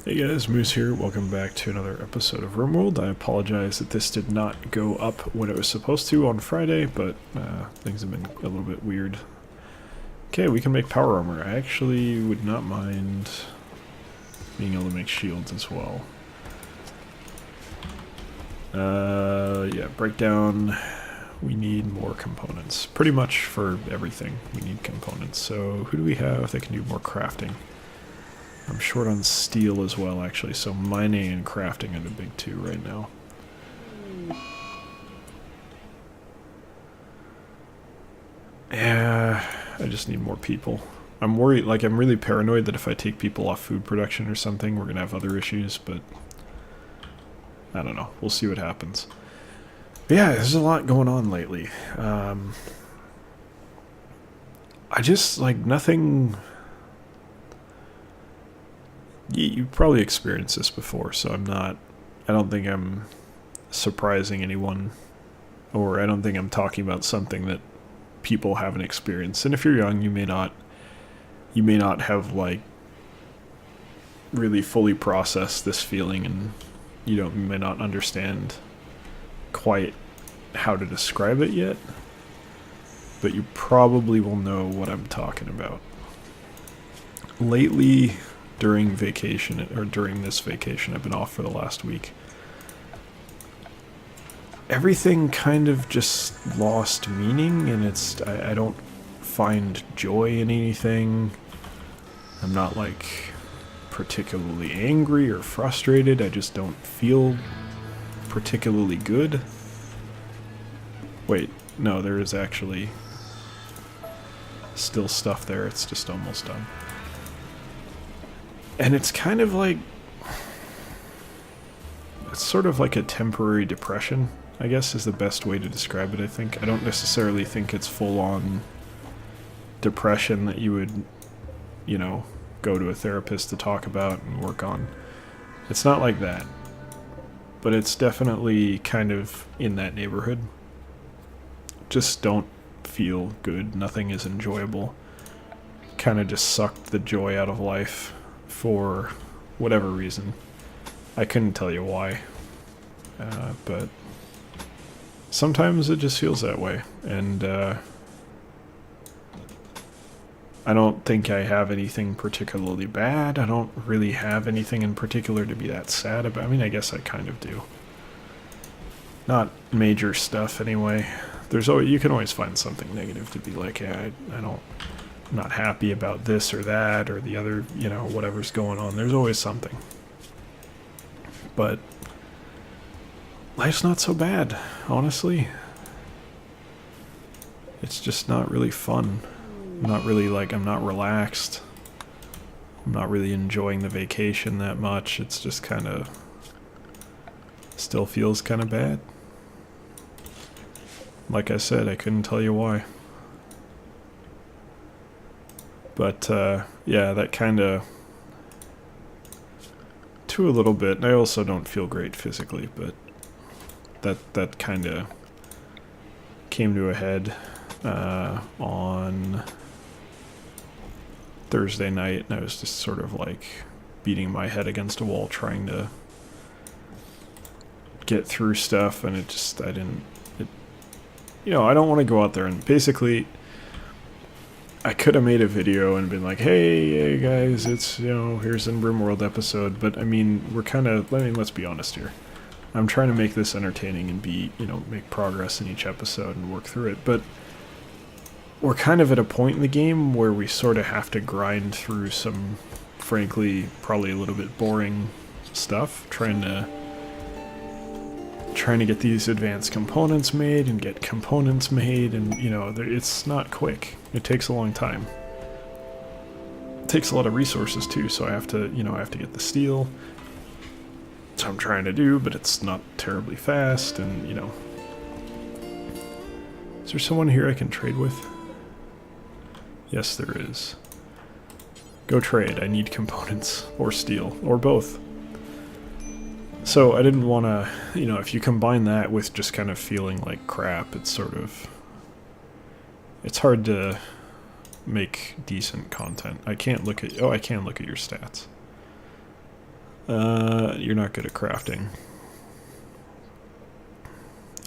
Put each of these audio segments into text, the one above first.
Hey guys, Moose here. Welcome back to another episode of RimWorld. I apologize that this did not go up when it was supposed to on Friday, but things have been a little bit weird. Okay, we can make power armor. I actually would not mind being able to make shields as well. Yeah, breakdown. We need more components. Pretty much for everything we need components. So who do we have that can do more crafting? I'm short on steel as well, actually, so mining and crafting are the big two right now. Yeah, I just need more people. I'm worried, like, I'm really paranoid that if I take people off food production or something, we're gonna have other issues, but I don't know. We'll see what happens. But yeah, there's a lot going on lately. I just, like, nothing... You've probably experienced this before, so I don't think I'm surprising anyone, or I don't think I'm talking about something that people haven't experienced. And if you're young, you may not have, like, really fully processed this feeling, and you may not understand quite how to describe it yet, but you probably will know what I'm talking about. Lately, during this vacation, I've been off for the last week, everything kind of just lost meaning, and I don't find joy in anything. I'm not, like, particularly angry or frustrated. I just don't feel particularly good. Wait, no, there is actually still stuff there. It's just almost done. And it's kind of like, it's sort of like a temporary depression, I guess, is the best way to describe it, I think. I don't necessarily think it's full-on depression that you would, go to a therapist to talk about and work on. It's not like that. But it's definitely kind of in that neighborhood. Just don't feel good. Nothing is enjoyable. Kind of just sucked the joy out of life. For whatever reason. I couldn't tell you why. But sometimes it just feels that way. And I don't think I have anything particularly bad. I don't really have anything in particular to be that sad about. I mean, I guess I kind of do. Not major stuff anyway. You can always find something negative to be like, yeah, I'm not happy about this or that or the other, whatever's going on. There's always something. But life's not so bad, honestly. It's just not really fun. I'm not relaxed. I'm not really enjoying the vacation that much. It's just still feels kind of bad. Like I said, I couldn't tell you why. But, yeah, that to a little bit. I also don't feel great physically, but that kind of came to a head on Thursday night, and I was just sort of, like, beating my head against a wall trying to get through stuff, and I don't want to go out there and basically... I could have made a video and been like, hey guys, it's, here's an RimWorld episode, but I mean, let's be honest here. I'm trying to make this entertaining and make progress in each episode and work through it, but we're kind of at a point in the game where we sort of have to grind through some, frankly, probably a little bit boring stuff, trying to get these advanced components made and get components made, and it's not quick. It takes a long time. It takes a lot of resources too, so I have to get the steel. That's what I'm trying to do, but it's not terribly fast, and Is there someone here I can trade with? Yes, there is. Go trade. I need components, or steel, or both. So I didn't want to, if you combine that with just kind of feeling like crap, it's hard to make decent content. I can look at your stats. You're not good at crafting.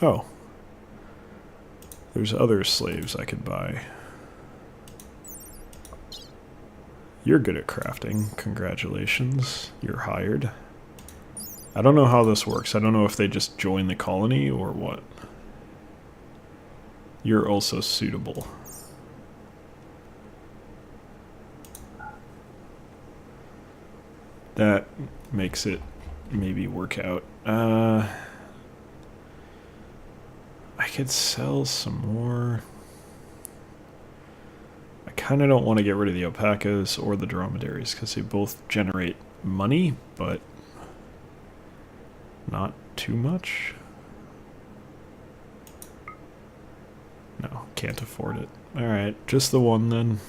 Oh. There's other slaves I could buy. You're good at crafting. Congratulations. You're hired. I don't know how this works. I don't know if they just join the colony or what. You're also suitable. That makes it maybe work out. I could sell some more. I kind of don't want to get rid of the alpacas or the dromedaries because they both generate money, but not too much. No, can't afford it. Alright, just the one then.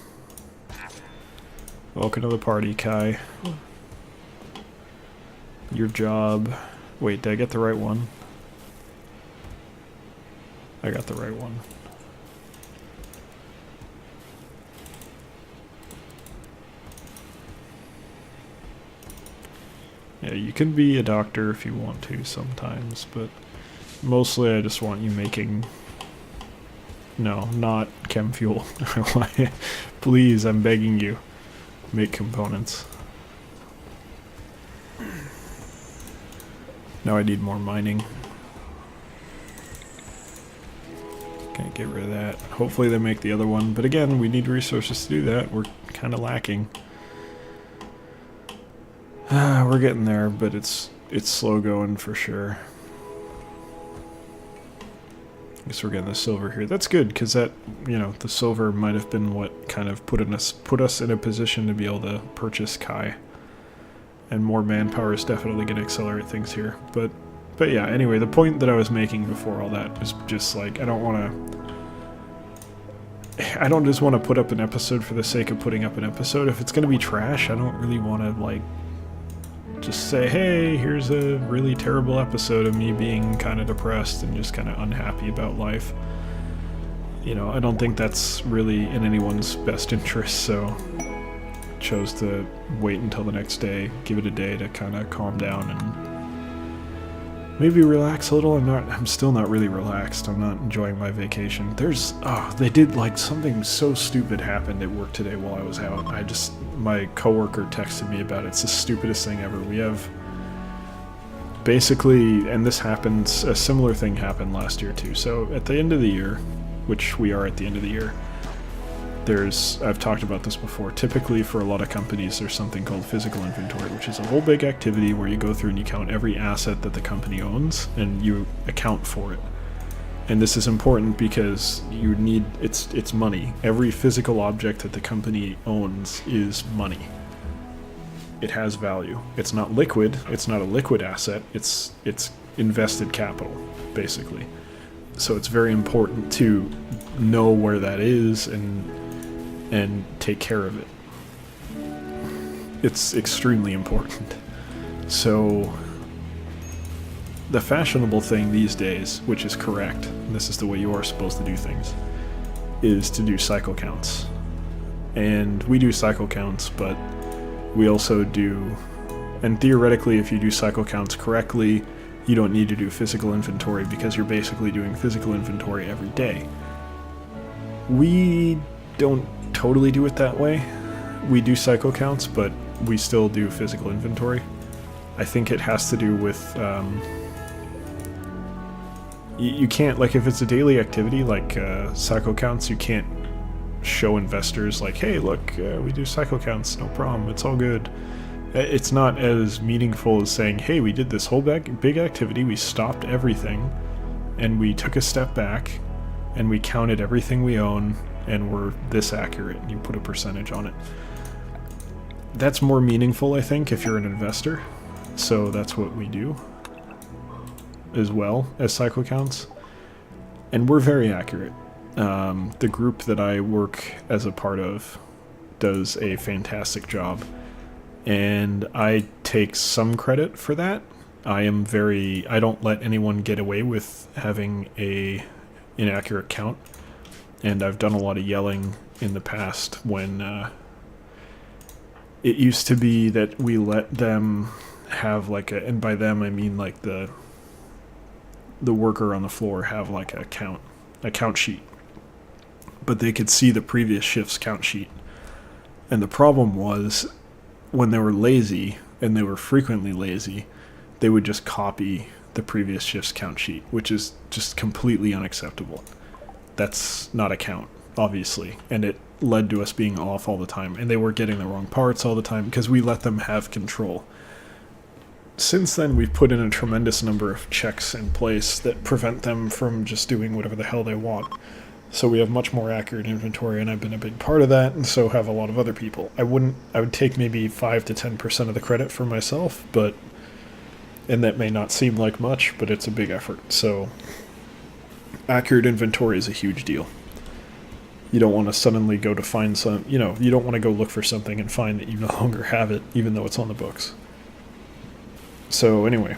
Welcome to the party, Kai. Your job... Wait, did I get the right one? I got the right one. Yeah, you can be a doctor if you want to sometimes, but mostly I just want you making... No, not chem fuel. Please, I'm begging you. Make components. Now I need more mining. Can't get rid of that. Hopefully they make the other one, but again, we need resources to do that. We're kind of lacking. We're getting there, but it's slow going for sure. I guess we're getting the silver here. That's good, because that, you know, the silver might have been what kind of put us in a position to be able to purchase Kai. And more manpower is definitely going to accelerate things here. But yeah, anyway, the point that I was making before all that was just like, I don't just want to put up an episode for the sake of putting up an episode. If it's going to be trash, I don't really want to, like, just say, hey, here's a really terrible episode of me being kind of depressed and just kind of unhappy about life. You know, I don't think that's really in anyone's best interest, so chose to wait until the next day, give it a day to kind of calm down and maybe relax a little. I'm still not really relaxed. I'm not enjoying my vacation. They did, like, something so stupid happened at work today while I was out. My coworker texted me about it. It's the stupidest thing ever. We have basically, and this happens, a similar thing happened last year too. So at the end of the year, which we are at the end of the year, I've talked about this before, typically for a lot of companies there's something called physical inventory, which is a whole big activity where you go through and you count every asset that the company owns and you account for it. And this is important because it's money. Every physical object that the company owns is money. It has value. It's not liquid, it's not a liquid asset, it's invested capital, basically. So it's very important to know where that is and take care of it. It's extremely important. So the fashionable thing these days, which is correct, and this is the way you are supposed to do things, is to do cycle counts. And we do cycle counts, but we also do, and theoretically if you do cycle counts correctly, you don't need to do physical inventory because you're basically doing physical inventory every day. We don't totally do it that way. We do cycle counts, but we still do physical inventory. I think it has to do with, you can't, like, if it's a daily activity, like cycle counts, you can't show investors, like, hey, look, we do cycle counts, no problem, it's all good. It's not as meaningful as saying, hey, we did this whole big activity, we stopped everything, and we took a step back, and we counted everything we own, and we're this accurate, and you put a percentage on it. That's more meaningful, I think, if you're an investor. So that's what we do, as well as cycle counts. And we're very accurate. The group that I work as a part of does a fantastic job. And I take some credit for that. I don't let anyone get away with having a inaccurate count. And I've done a lot of yelling in the past when it used to be that we let them have like a, and by them I mean like the worker on the floor have like a count sheet, but they could see the previous shift's count sheet. And the problem was when they were lazy, and they were frequently lazy, they would just copy the previous shift's count sheet, which is just completely unacceptable. That's not a count, obviously, and it led to us being off all the time, and they were getting the wrong parts all the time because we let them have control. Since then, we've put in a tremendous number of checks in place that prevent them from just doing whatever the hell they want. So we have much more accurate inventory, and I've been a big part of that, and so have a lot of other people. I would take maybe 5 to 10% of the credit for myself, and that may not seem like much, but it's a big effort. So accurate inventory is a huge deal. You don't want to suddenly go to find you don't want to go look for something and find that you no longer have it, even though it's on the books. So anyway,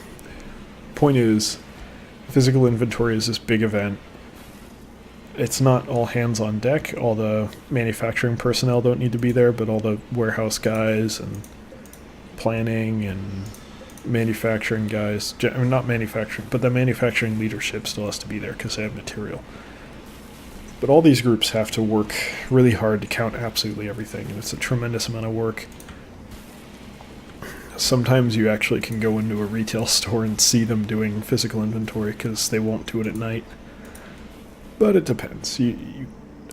point is, physical inventory is this big event. It's not all hands on deck. All the manufacturing personnel don't need to be there, but all the warehouse guys and planning and manufacturing guys, not manufacturing, but the manufacturing leadership still has to be there because they have material. But all these groups have to work really hard to count absolutely everything, and it's a tremendous amount of work. Sometimes you actually can go into a retail store and see them doing physical inventory because they won't do it at night. But it depends.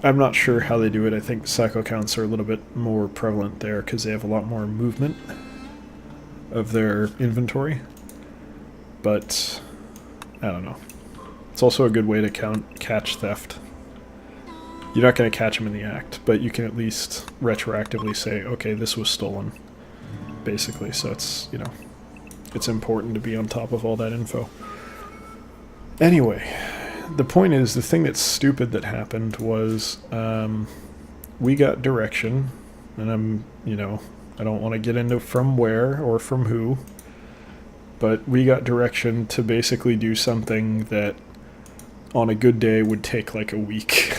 I'm not sure how they do it. I think cycle counts are a little bit more prevalent there because they have a lot more movement of their inventory. But I don't know. It's also a good way to catch theft. You're not going to catch them in the act, but you can at least retroactively say, okay, this was stolen, basically. So it's, it's important to be on top of all that info. Anyway, the point is, the thing that's stupid that happened was we got direction, and I don't want to get into from where or from who, but we got direction to basically do something that on a good day would take like a week.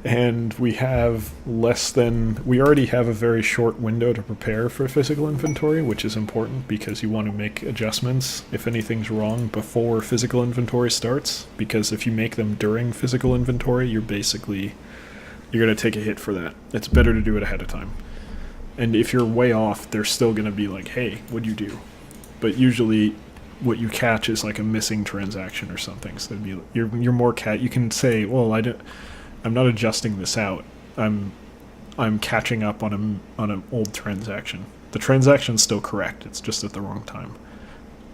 And we already have a very short window to prepare for physical inventory, which is important because you want to make adjustments if anything's wrong before physical inventory starts, because if you make them during physical inventory, you're going to take a hit for that. It's better to do it ahead of time. And if you're way off, they're still going to be like, hey, what'd you do? But usually what you catch is like a missing transaction or something. So you're more you can say, well, I'm not adjusting this out. I'm catching up on an old transaction. The transaction's still correct. It's just at the wrong time,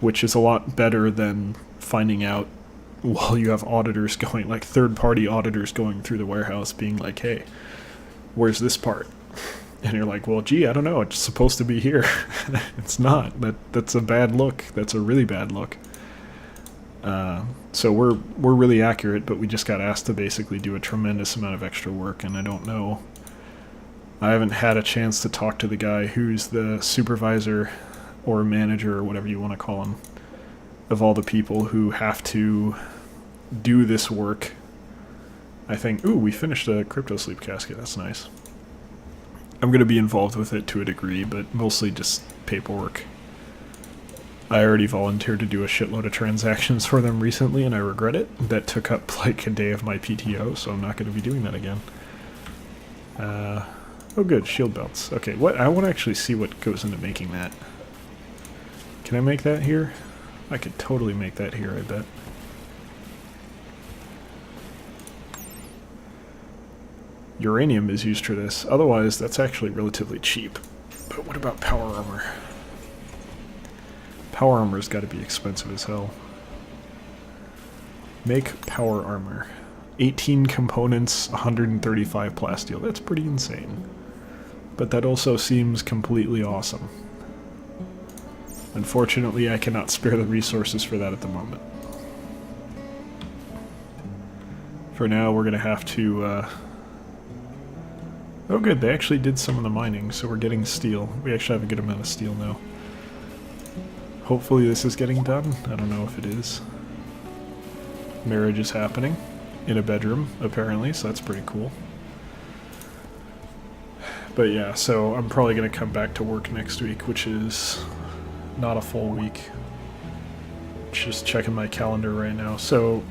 which is a lot better than finding out while you have auditors going, like third-party auditors going through the warehouse being like, hey, where's this part? And you're like, well, gee, I don't know. It's supposed to be here. It's not. That's a bad look. That's a really bad look. So we're really accurate, but we just got asked to basically do a tremendous amount of extra work, and I don't know. I haven't had a chance to talk to the guy who's the supervisor or manager or whatever you want to call him of all the people who have to do this work. I think, we finished a crypto sleep casket. That's nice. I'm going to be involved with it to a degree, but mostly just paperwork. I already volunteered to do a shitload of transactions for them recently, and I regret it. That took up like a day of my PTO, so I'm not going to be doing that again. Oh good, shield belts. Okay, I want to actually see what goes into making that. Can I make that here? I could totally make that here, I bet. Uranium is used for this. Otherwise, that's actually relatively cheap. But what about power armor? Power armor's got to be expensive as hell. Make power armor. 18 components, 135 plasteel. That's pretty insane. But that also seems completely awesome. Unfortunately, I cannot spare the resources for that at the moment. For now, we're going to have to... Oh good, they actually did some of the mining, so we're getting steel. We actually have a good amount of steel now. Hopefully this is getting done. I don't know if it is. Marriage is happening in a bedroom, apparently, so that's pretty cool. But yeah, so I'm probably going to come back to work next week, which is not a full week. Just checking my calendar right now. So,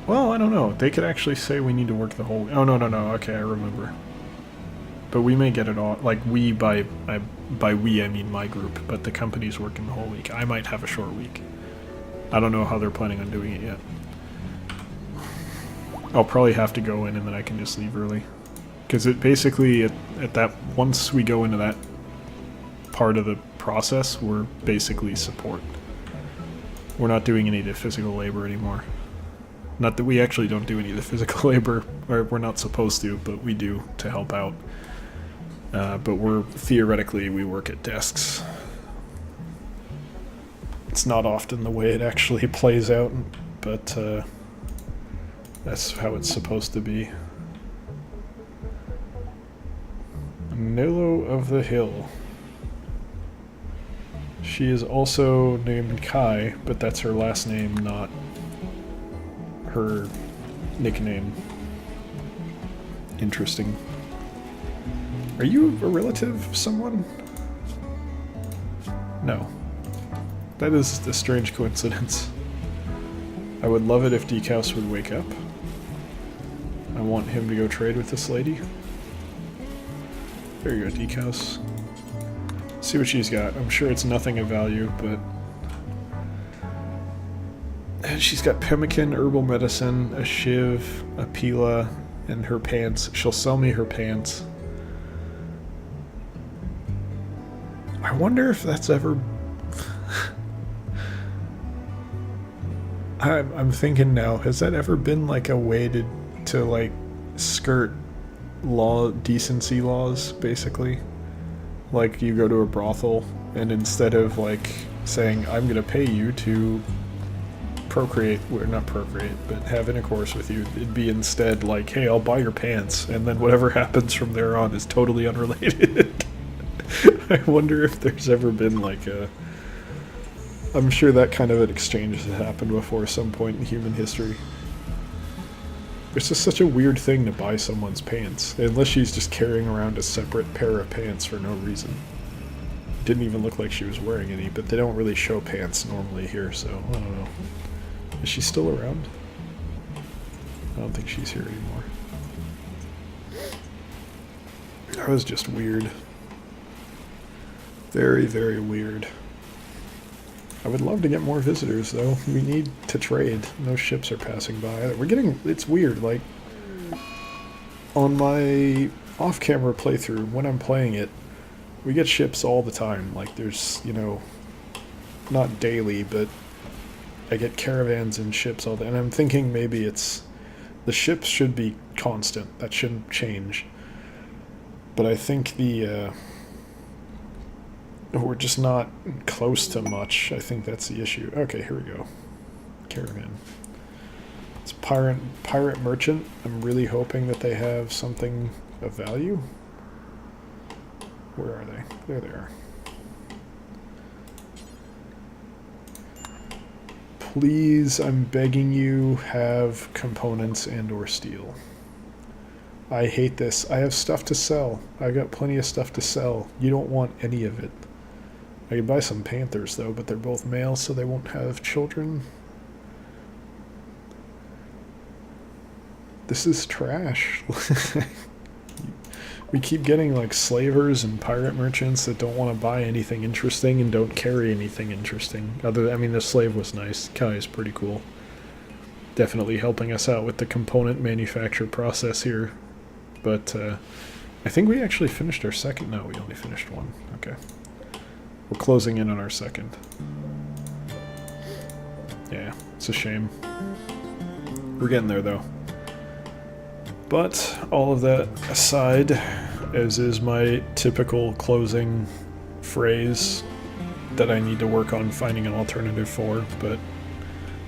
well, I don't know. They could actually say we need to work the whole... Oh, no. Okay, I remember. But we may get it all... Like, we, by we, I mean my group. But the company's working the whole week. I might have a short week. I don't know how they're planning on doing it yet. I'll probably have to go in and then I can just leave early. Because it basically, at that... Once we go into that part of the process, we're basically support. We're not doing any of the physical labor anymore. Not that we actually don't do any of the physical labor, or we're not supposed to, but we do to help out. But theoretically, we work at desks. It's not often the way it actually plays out, but that's how it's supposed to be. Nilo of the Hill. She is also named Kai, but that's her last name, not her nickname. Interesting. Are you a relative of someone? No. That is a strange coincidence. I would love it if Decaus would wake up. I want him to go trade with this lady. There you go, Decaus. See what she's got. I'm sure it's nothing of value, but... And she's got pemmican, herbal medicine, a shiv, a pila, and her pants. She'll sell me her pants. I wonder if that's ever... I'm thinking now, has that ever been like a way to like skirt decency laws, basically? Like you go to a brothel and instead of like saying, I'm gonna pay you to procreate, or not procreate, but have intercourse with you, it'd be instead like, hey, I'll buy your pants, and then whatever happens from there on is totally unrelated. I wonder if there's ever been like a... I'm sure that kind of an exchange has happened before at some point in human history. It's just such a weird thing to buy someone's pants, unless she's just carrying around a separate pair of pants for no reason. Didn't even look like she was wearing any, but they don't really show pants normally here, so I don't know. Is she still around? I don't think she's here anymore. That was just weird. Very, very weird. I would love to get more visitors, though. We need to trade. No ships are passing by. It's weird, like, on my off-camera playthrough, when I'm playing it, we get ships all the time. Like, there's, you know, not daily, but I get caravans and ships all the time. And I'm thinking maybe the ships should be constant. That shouldn't change. But I think we're just not close to much. I think that's the issue. Okay, here we go. Caravan. It's pirate merchant. I'm really hoping that they have something of value. Where are they? There they are. Please, I'm begging you, have components and or steel. I hate this. I have stuff to sell. I've got plenty of stuff to sell. You don't want any of it. I could buy some panthers, though, but they're both male, so they won't have children. This is trash. We keep getting, like, slavers and pirate merchants that don't want to buy anything interesting and don't carry anything interesting. The slave was nice. Kai is pretty cool. Definitely helping us out with the component manufacture process here. But, I think we actually finished our second. No, we only finished one. Okay. We're closing in on our second. Yeah, it's a shame. We're getting there, though. But, all of that aside, as is my typical closing phrase that I need to work on finding an alternative for, but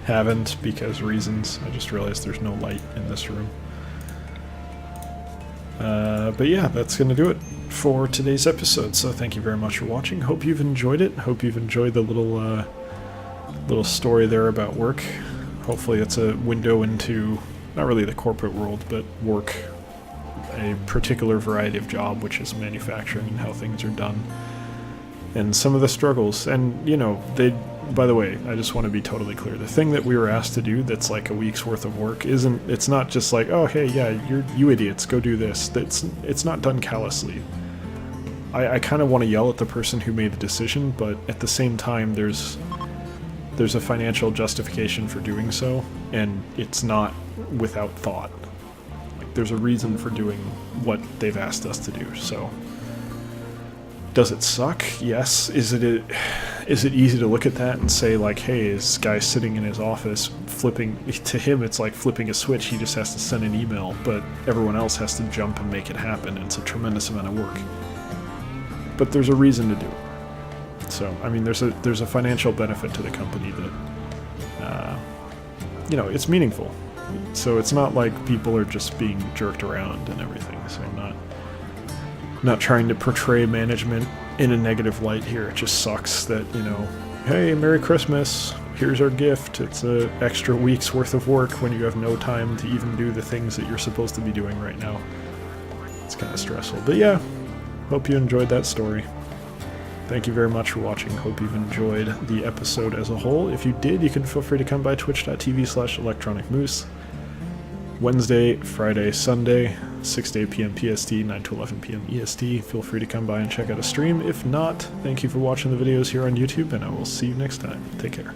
haven't because reasons. I just realized there's no light in this room. But yeah, that's going to do it for today's episode, so thank you very much for watching. Hope you've enjoyed it. Hope you've enjoyed the little story there about work. Hopefully it's a window into, not really the corporate world, but work, a particular variety of job, which is manufacturing and how things are done. and some of the struggles. And, you know, by the way, I just want to be totally clear. The thing that we were asked to do that's like a week's worth of work it's not just like, oh, hey, yeah, you idiots, go do this. It's not done callously. I kind of want to yell at the person who made the decision, but at the same time, there's a financial justification for doing so, and it's not without thought. Like, there's a reason for doing what they've asked us to do, so... Does it suck? Yes. Is it easy to look at that and say, like, hey, this guy's sitting in his office flipping... To him, it's like flipping a switch. He just has to send an email, but everyone else has to jump and make it happen, and it's a tremendous amount of work. But there's a reason to do it. So, I mean, there's a financial benefit to the company that, you know, it's meaningful. So it's not like people are just being jerked around and everything. So I'm not trying to portray management in a negative light here. It just sucks that, you know, hey, Merry Christmas, here's our gift. It's an extra week's worth of work when you have no time to even do the things that you're supposed to be doing right now. It's kind of stressful. But yeah, hope you enjoyed that story. Thank you very much for watching. Hope you've enjoyed the episode as a whole. If you did, you can feel free to come by twitch.tv/electronicmoose. Wednesday, Friday, Sunday, 6 to 8 p.m. PST, 9 to 11 p.m. EST. Feel free to come by and check out a stream. If not, thank you for watching the videos here on YouTube, and I will see you next time. Take care.